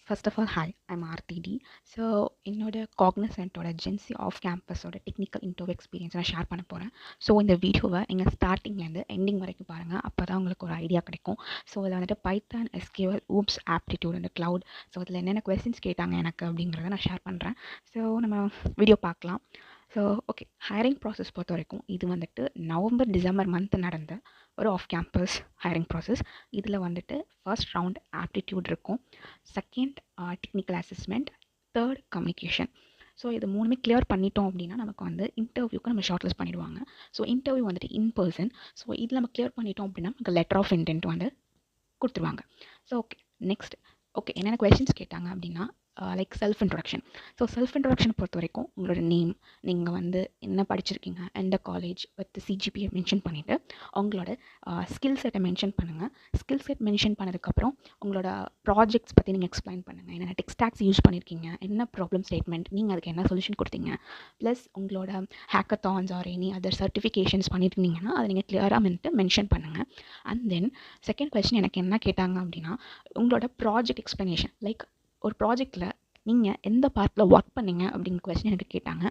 First of all, hi, I'm RTD. So என்னோட காக்னிசன்ட்டோட GenC off கேம்பஸோட டெக்னிக்கல் இன்டர்வியூ எக்ஸ்பீரியன்ஸ் நான் ஷேர் பண்ண போகிறேன். ஸோ இந்த வீடியோவை நீங்கள் ஸ்டார்டிங்லேருந்து எண்டிங் வரைக்கும் பாருங்கள். அப்போ தான் உங்களுக்கு ஒரு ஐடியா கிடைக்கும். ஸோ இதில் வந்துட்டு பைத்தான், எஸ்கியூஎல், ஊப்ஸ், ஆப்டிடியூட் இந்த க்ளவுட், ஸோ இதில் என்னென்ன கொஸ்டின்ஸ் கேட்டாங்க எனக்கு அப்படிங்கிறத நான் ஷேர் பண்ணுறேன். ஸோ நம்ம வீடியோ பார்க்கலாம். ஸோ ஓகே, ஹையரிங் ப்ராசஸ் பொறுத்த வரைக்கும் இது வந்துட்டு நவம்பர் டிசம்பர் மந்த் நடந்த ஒரு ஆஃப் கேம்பஸ் ஹையரிங் ப்ராசஸ். இதில் வந்துட்டு ஃபர்ஸ்ட் ரவுண்ட் ஆப்டிடியூட் இருக்கும், second technical assessment, third communication. So இது மூணுமே கிளியர் பண்ணிட்டோம் அப்படின்னா நமக்கு வந்து இன்டர்வியூக்கு நம்ம ஷார்ட் லிஸ்ட் பண்ணிடுவாங்க. ஸோ இன்டர்வியூ வந்துட்டு இன் பர்சன். ஸோ இதில் நம்ம கிளியர் பண்ணிட்டோம் அப்படின்னா நமக்கு லெட்டர் ஆஃப் இன்டென்ட் வந்து கொடுத்துருவாங்க. ஸோ ஓகே, நெக்ஸ்ட் ஓகே என்னென்ன கொஸ்டின்ஸ் கேட்டாங்க அப்படின்னா like self introduction. So self introduction பொறுத்த வரைக்கும் உங்களோட நேம், நீங்கள் வந்து என்ன படிச்சிருக்கீங்க, எந்த காலேஜ் வித் சிஜிபியை மென்ஷன் பண்ணிவிட்டு உங்களோட ஸ்கில் செட்டை மென்ஷன் பண்ணுங்கள். ஸ்கில் செட் மென்ஷன் பண்ணதுக்கப்புறம் உங்களோட ப்ராஜெக்ட்ஸ் பற்றி நீங்கள் எக்ஸ்பிளைன் பண்ணுங்கள். என்னென்ன டெக்ஸ்டாக்ஸ் யூஸ் பண்ணியிருக்கீங்க, என்ன ப்ராப்ளம் ஸ்டேட்மெண்ட், நீங்கள் அதுக்கு என்ன சொல்யூஷன் கொடுத்தீங்க, ப்ளஸ் உங்களோட hackathons or any other certifications பண்ணியிருந்தீங்கன்னா அதை நீங்கள் கிளியராக வந்துட்டு மென்ஷன் பண்ணுங்கள். அண்ட் தென் செகண்ட் கொஸ்டின் எனக்கு என்ன கேட்டாங்க அப்படின்னா உங்களோட ப்ராஜெக்ட் எக்ஸ்ப்ளனேஷன், லைக் ஒரு ப்ராஜெக்டில் நீங்கள் எந்த பார்ட்டில் ஒர்க் பண்ணீங்க அப்படிங்கிற கொஸ்டின் எனக்கு கேட்டாங்க.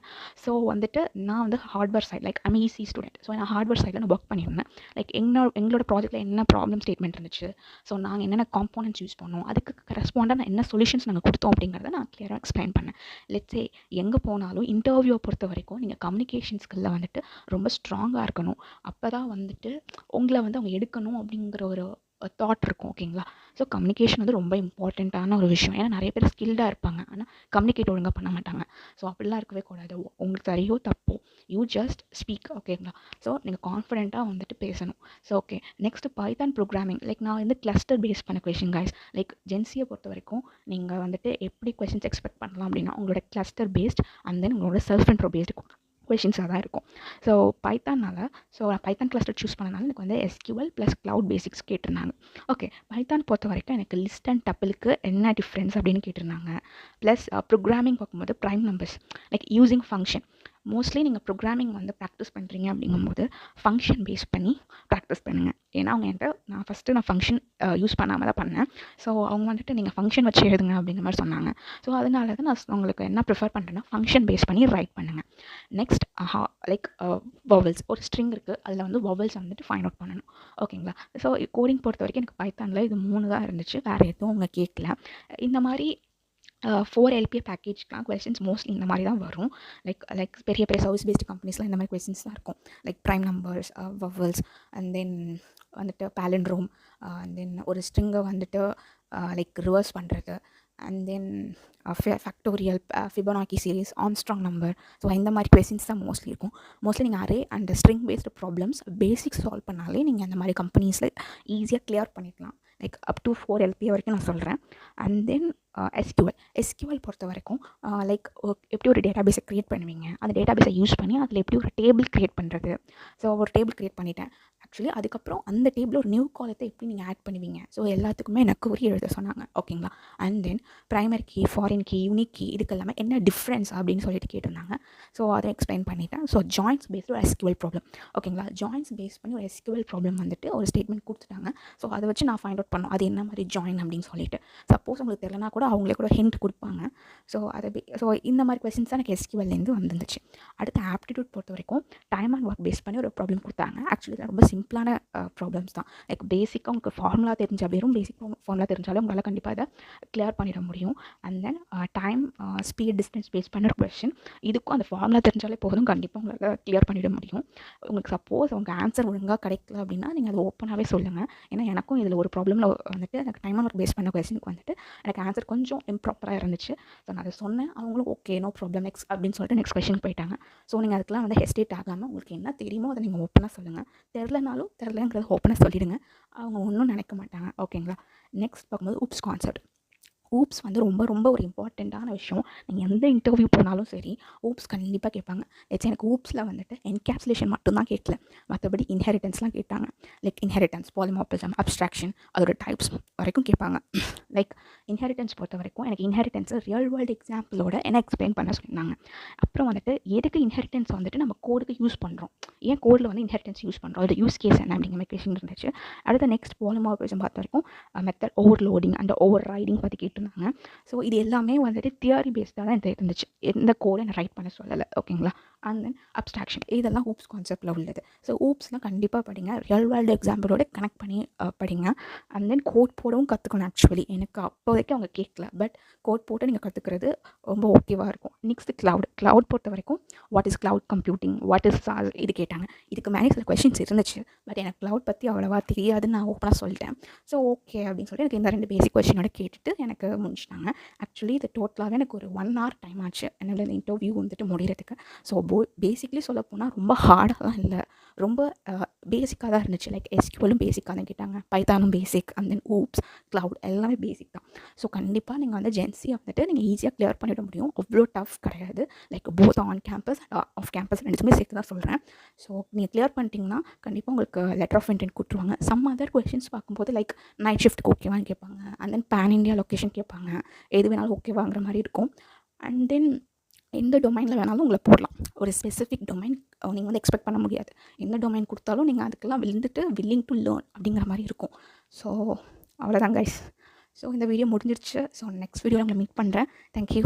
ஸோ வந்துட்டு நான் வந்து hardware side, like I'm EC student. So நான் ஹார்ட்வேர் சைடில் நான் ஒர்க் பண்ணியிருந்தேன். லைக் எங்களோட ப்ராஜெக்ட்டில் என்ன ப்ராப்ளம் ஸ்டேட்மெண்ட் இருந்துச்சு, ஸோ நாங்கள் என்னென்ன காம்போனன்ட்ஸ் யூஸ் பண்ணோம், அதுக்கு கரெஸ்பாண்டாக நான் என்ன சொல்யூஷன்ஸ் நாங்கள் கொடுத்தோம் அப்படிங்கிறத நான் கிளியராக எக்ஸ்பிளைன் பண்ணேன். லெட்ஸே எங்கே போனாலும் இன்டர்வியூவை பொறுத்த வரைக்கும் நீங்கள் கம்யூனிகேஷன் ஸ்கில்லில் வந்துட்டு ரொம்ப ஸ்ட்ராங்காக இருக்கணும். அப்போ தான் வந்துட்டு உங்களை வந்து அவங்க எடுக்கணும் அப்படிங்கிற ஒரு தாட் இருக்கும். ஓகேங்களா? ஸோ கம்யூனிகேஷன் வந்து ரொம்ப இம்பார்ட்டண்ட்டான ஒரு விஷயம். ஏன்னா நிறைய பேர் ஸ்கில்டாக இருப்பாங்க, ஆனால் கம்யூனிகேட் ஒழுங்காக பண்ண மாட்டாங்க. ஸோ அப்படிலாம் இருக்கவே கூடாது. உங்களுக்கு சரியோ தப்போ யூ ஜஸ்ட் ஸ்பீக். ஓகேங்களா? ஸோ நீங்கள் கான்ஃபிடென்ட்டாக வந்துட்டு பேசணும். So okay, next Python programming. Like நான் வந்து கிளஸ்டர் பேஸ் பண்ண கொஷின் கைஸ். லைக் ஜென்சியை பொறுத்த வரைக்கும் நீங்கள் வந்துட்டு எப்படி கொஷின்ஸ் எக்ஸ்பெக்ட் பண்ணலாம் அப்படின்னா உங்களோட கிளஸ்டர் பேஸ்ட் அண்ட் தென் உங்களோட செல்ஃப் இன்ட்ரோ பேஸ்டு கொஷின்ஸாக தான் இருக்கும். ஸோ பைத்தானால் பைத்தான் கிளஸ்டர் சூஸ் பண்ணனால எனக்கு வந்து எஸ்கியூஎல் ப்ளஸ் க்ளவுட் பேசிக்ஸ் கேட்டிருந்தாங்க. ஓகே, பைத்தான் பொறுத்த வரைக்கும் எனக்கு லிஸ்ட் அண்ட் டப்பிளுக்கு என்ன டிஃப்ரென்ஸ் அப்படின்னு கேட்டிருந்தாங்க. ப்ளஸ் ப்ரோக்ராமிங் பார்க்கும்போது prime numbers, like using function. Mostly நீங்கள் ப்ரோக்ராமிங் வந்து ப்ராக்டிஸ் பண்ணுறீங்க அப்படிங்கும்போது ஃபங்க்ஷன் பேஸ் பண்ணி ப்ராக்டிஸ் பண்ணுங்கள். ஏன்னா அவங்க என்கிட்ட நான் ஃபங்க்ஷன் யூஸ் பண்ணாமல் தான் பண்ணேன். ஸோ அவங்க வந்துட்டு நீங்கள் ஃபங்க்ஷன் வச்சு எழுதுங்க அப்படிங்கிற மாதிரி சொன்னாங்க. ஸோ அதனால தான் நான் உங்களுக்கு என்ன ப்ரிஃபர் பண்ணுறேன்னா ஃபங்க்ஷன் பேஸ் பண்ணி ரைட் பண்ணுங்கள். நெக்ஸ்ட் லைக் வவல்ஸ், ஒரு ஸ்ட்ரிங் இருக்குது, அதில் வந்து வவல்ஸ் வந்துட்டு ஃபைண்ட் அவுட் பண்ணணும். ஓகேங்களா? ஸோ கோடிங் பொறுத்த வரைக்கும் எனக்கு பைத்தானில் இது 3 தான் இருந்துச்சு, வேறு எதுவும் அவங்க கேட்கல. இந்த மாதிரி 4 LPA பேக்கேஜ்க்கெலாம் கொஸ்டின்ஸ் மோஸ்ட்லி இந்த மாதிரி தான் வரும். லைக் பெரிய பெரிய சர்வீஸ் பேஸ்டு கம்பெனிஸ்லாம் இந்த மாதிரி கொஸ்டின்ஸ் தான் இருக்கும். Like prime numbers, vowels, and then வந்துட்டு பேலண்ட்ரோம், அண்ட் தென் ஒரு ஸ்ட்ரிங்கை வந்துட்டு லைக் ரிவர்ஸ் பண்ணுறது, and then factorial, Fibonacci series, Armstrong number. So இந்த மாதிரி கொஸ்டின்ஸ் தான் மோஸ்ட்லி இருக்கும். மோஸ்ட்லி நீங்கள் array and string based problems basics solve பண்ணாலே நீங்கள் அந்த மாதிரி கம்பெனிஸில் ஈஸியாக கிளியர் பண்ணிக்கலாம். லைக் அப் டு 4 LPA வரைக்கும் நான் சொல்கிறேன். அண்ட் தென் எஸ்கியூஎல் பொறுத்த வரைக்கும் லைக் எப்படி ஒரு டேட்டாபேஸை க்ரியேட் பண்ணுவீங்க, அந்த டேட்டாபேஸை யூஸ் பண்ணி அதில் எப்படி ஒரு டேபிள் க்ரியேட் பண்ணுறது. ஸோ ஒரு டேபிள் க்ரியேட் பண்ணிட்டேன் ஆக்சுவலி. அதுக்கப்புறம் அந்த டேபிள் ஒரு நியூ காலத்தை எப்படி நீங்கள் ஆட் பண்ணுவீங்க, ஸோ எல்லாத்துக்குமே எனக்கு ஒரு எழுத சொன்னாங்க. ஓகேங்களா? And then primary key, foreign key, unique key, இதுக்கு எல்லாமே என்ன டிஃப்ரென்ஸ் அப்படின்னு சொல்லிட்டு கேட்டிருந்தாங்க. ஸோ அதை எக்ஸ்பிளைன் பண்ணிட்டேன். ஸோ ஜாயின்ஸ் பேஸ்டு ஒரு எஸ்கியூஎல் ப்ராப்ளம். ஓகேங்களா? ஜாயின்ஸ் பேஸ் பண்ணி ஒரு எஸ்கியூஎல் ப்ராப்ளம் வந்துட்டு ஒரு ஸ்டேட்மெண்ட் கொடுத்துட்டாங்க. ஸோ அதை வச்சு நான் ஃபைண்ட் அவுட் பண்ணோம் அது என்ன மாதிரி ஜாயின் அப்படின்னு சொல்லிட்டு. சப்போஸ் உங்களுக்கு தெரியலனா கூட அவங்களே கூட ஹிண்ட் கொடுப்பாங்க. ஸோ ஸோ இந்த மாதிரி கொஸ்டின்ஸ் தான் எனக்கு எஸ்கியூஎல்லேருந்து வந்துருந்துச்சு. அடுத்து ஆப்டிடியூட் பொறுத்த வரைக்கும் டைம் அண்ட் ஒர்க் பேஸ் பண்ணி ஒரு ப்ராப்ளம் கொடுத்தாங்க. ஆக்சுவலி இது ரொம்ப சிம்பிளான ப்ராப்ளம்ஸ் தான். லைக் பேசிக்காக உங்களுக்கு ஃபார்முலா தெரிஞ்சால், வெறும் பேசிக் ஃபார்முலா தெரிஞ்சாலும் உங்களால் கண்டிப்பாக அதை கிளியர் பண்ணிட முடியும். And then time, speed, distance base பண்ண கொஸ்டின். இதுக்கும் அந்த ஃபார்முலா தெரிஞ்சாலே போதும், கண்டிப்பாக உங்களால் கிளியர் பண்ணிட முடியும். உங்களுக்கு சப்போஸ் உங்கள் ஆன்சர் ஒழுங்காக கிடைக்கல அப்படின்னா நீங்கள் அதை ஓப்பனாகவே சொல்லுங்கள். ஏன்னா எனக்கும் இதில் ஒரு ப்ராப்ளமில் வந்துட்டு எனக்கு டைம் அண்ட் ஒர்க் பேஸ் பண்ண கொஸ்டினுக்கு வந்துட்டு எனக்கு ஆன்சர் கொஞ்சம் இம்ப்ராப்பராக இருந்துச்சு. ஸோ நான் அதை சொன்னேன், அவங்களும் ஓகே நோ ப்ராப்ளம் நெக்ஸ்ட் அப்படின்னு சொல்லிட்டு நெக்ஸ்ட் கொஸ்டின் போயிட்டாங்க. ஸோ நீங்கள் அதுக்கெலாம் வந்து ஹெஸ்டேட் ஆகாமல் உங்களுக்கு என்ன தெரியுமோ அதை நீங்கள் ஓப்பனாக சொல்லுங்கள். தெரிலங்கிறத ஓப்பனாக சொல்லிவிடுங்க, அவங்க ஒன்றும் நினைக்க மாட்டாங்க. ஓகேங்களா? நெக்ஸ்ட் பார்க்கும்போது ஊப்ஸ் கான்செப்ட். ஊப்ஸ் வந்து ரொம்ப ரொம்ப ஒரு இம்பார்ட்டண்ட்டான விஷயம். நீங்கள் எந்த இன்டர்வியூ போனாலும் சரி ஊப்ஸ் கண்டிப்பாக கேட்பாங்க. எனக்கு ஊப்ஸில் வந்துட்டு என்கேப்சுலேஷன் மட்டும்தான் கேட்கல, மற்றபடி இன்ஹெரிட்டன்ஸ்லாம் கேட்டாங்க. லைக் இன்ஹெரிட்டன்ஸ், பாலிமார்பிசம், அப்ஸ்ட்ராக்ஷன், அதோட டைப்ஸ் வரைக்கும் கேட்பாங்க. லைக் இன்ஹெரிட்டன்ஸ் பொறுத்த வரைக்கும் எனக்கு இன்ஹெரிட்டன்ஸை ரியல் வேர்ல்டு எக்ஸாம்பிளோட என்ன எக்ஸ்பிளைன் பண்ண சொல்லியிருந்தாங்க. அப்புறம் வந்துட்டு எதுக்கு இன்ஹெரிட்டன்ஸ் வந்துட்டு நம்ம கோடுக்கு யூஸ் பண்ணுறோம், ஏன் கோடில் வந்து இன்ஹெரிட்டன்ஸ் யூஸ் பண்ணுறோம், அதோட யூஸ் கேஸ் என்ன அப்படிங்கிற மாதிரி கொஸ்டின் இருந்துச்சு. அடுத்த நெக்ஸ்ட் பாலிமார்பிசம் பார்த்த வரைக்கும் method overloading and over riding பற்றி கேட்டு கேட்டிருந்தாங்க. ஸோ இது எல்லாமே வந்துட்டு தியரி பேஸ்டாக தான் இது இருந்துச்சு. எந்த கோடும் என்ன ரைட் பண்ண சொல்லலை. ஓகேங்களா? அண்ட் தென் அப்ஸ்ட்ராக்ஷன் இதெல்லாம் ஹூப்ஸ் கான்செப்டில் உள்ளது. ஸோ ஹூப்ஸ்லாம் கண்டிப்பாக படிங்க. ரியல் வேர்ல்டு எக்ஸாம்பிளோட கனெக்ட் பண்ணி படிங்க. அண்ட் தென் கோட் போடவும் கற்றுக்கணும். ஆக்சுவலி எனக்கு அப்போதைக்கு அவங்க கேட்கல. பட் கோட் போட்டு நீங்கள் கற்றுக்கிறது ரொம்ப ஓகேவாக இருக்கும். நெக்ஸ்ட் கிளவுட் பொறுத்த வரைக்கும் what is cloud computing, what is sauce இது கேட்டாங்க. இதுக்கு மேலே சில கொஷின்ஸ் இருந்துச்சு. பட் எனக்கு கிளவுட் பற்றி அவ்வளோவா தெரியாதுன்னு நான் ஓப்பனாக சொல்லிட்டேன். ஸோ ஓகே அப்படின்னு சொல்லிட்டு எனக்கு இந்த 2 பேசிக் கொஷினோட கேட்டுட்டு எனக்கு முடிச்சிட்டாங்க. ஆக்சுவலி இது டோட்டலாகவே எனக்கு ஒரு 1 hour டைம் ஆச்சு என்னோட இந்த இன்டர்வியூ வந்துட்டு முடிகிறதுக்கு. ஸோ பேசிக்லி சொல்ல போனால் ரொம்ப ஹார்டாலாம் இல்லை, ரொம்ப பேசிக்காக தான் இருந்துச்சு. லைக் எஸ்கியூஎலும் பேசிக்காக தான் கேட்டாங்க, பைத்தானும் பேசிக், அண்ட் தென் ஊப்ஸ் கிளவுட் எல்லாமே பேசிக் தான். ஸோ கண்டிப்பாக நீங்கள் வந்து ஜென்சி வந்துட்டு நீங்கள் ஈஸியாக கிளியர் பண்ணிட முடியும். அவ்வளோ டஃப் கிடையாது. Like both on campus and off campus ரெண்டுமே சேர்த்து தான் சொல்கிறேன். ஸோ நீங்கள் கிளியர் பண்ணிட்டீங்கன்னா கண்டிப்பாக உங்களுக்கு லெட்டர் ஆஃப் இன்டென்ட் கொடுத்துருவாங்க. சம் அதர் கொஷின்ஸ் பார்க்கும்போது லைக் நைட் ஷிஃப்ட்டுக்கு ஓகேவான்னு கேட்பாங்க, and then pan India location கேட்பாங்க. எது வேணாலும் ஓகேவாங்கிற மாதிரி இருக்கும். அண்ட் தென் எந்த டொமைனில் வேணாலும் உங்களை போடலாம். ஒரு ஸ்பெசிஃபிக் டொமைன் நீங்கள் வந்து எக்ஸ்பெக்ட் பண்ண முடியாது. எந்த டொமைன் கொடுத்தாலும் நீங்கள் அதுக்கெல்லாம் விழுந்துட்டு வில்லிங் டு லேர்ன் அப்படிங்கிற மாதிரி இருக்கும். ஸோ அவ்வளோதான் கைஸ். ஸோ இந்த வீடியோ முடிஞ்சிருச்சு. ஸோ நெக்ஸ்ட் வீடியோவில் உங்களை மீட் பண்ணுறேன். தேங்க்யூ.